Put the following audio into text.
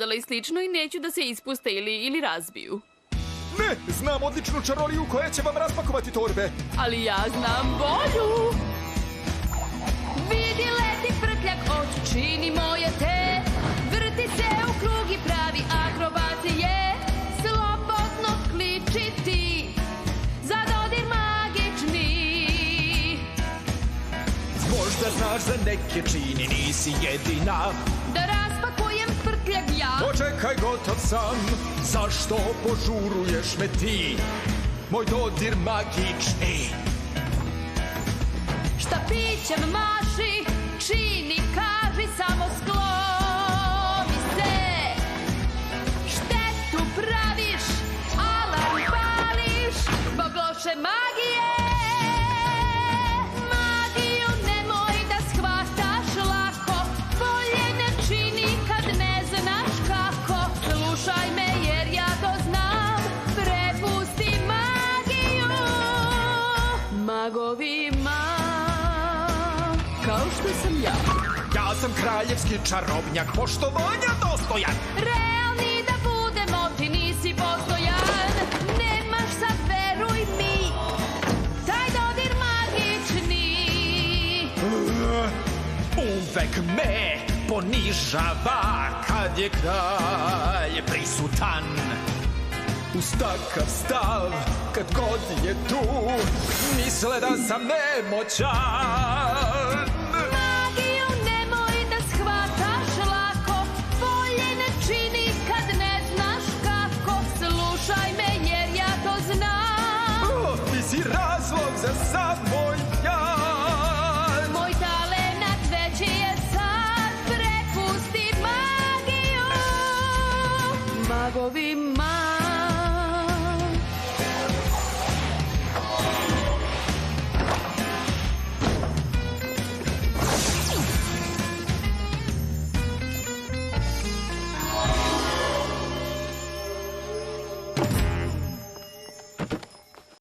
padala i slično i neću da se ispuste ili razbiju. Ne, znam odličnu čaroliju koja će vam raspakovati torbe. Ali ja znam bolju. Vidi leti prtljak, oči čini moje te. Vrti se u krug i pravi akrobat je. Slobodno kliči ti za dodir magični. Možda znaš za neke čini, nisi jedina. Da raspakujem prtljak ja. Počekaj, gotov sam. Zašto požuruješ me ti? Moj dodir magični. Štapićem maši, čini, kaži, samo skloni se. Štetu praviš, alarm pališ, zbog loše magije. Magiju nemoj da shvataš lako, bolje ne čini kad ne znaš kako. Slušaj me jer ja to znam, prepusti magiju magovima. Kao što sam ja. Ja sam kraljevski čarobnjak, poštovanja dostojan. Realni da budemo, ti nisi postojan. Nemaš sad, veruj mi, taj dodir magični. Uvek me ponižava kad je kralj prisutan. Uz takav stav, kad god je tu, misle da sam nemoćan. Magiju nemoj da shvataš lako, bolje ne čini kad ne znaš kako. Slušaj me jer ja to znam. Ti si razlog za sav moj jad. Moj talenat veći je sad, prepusti magiju magovima.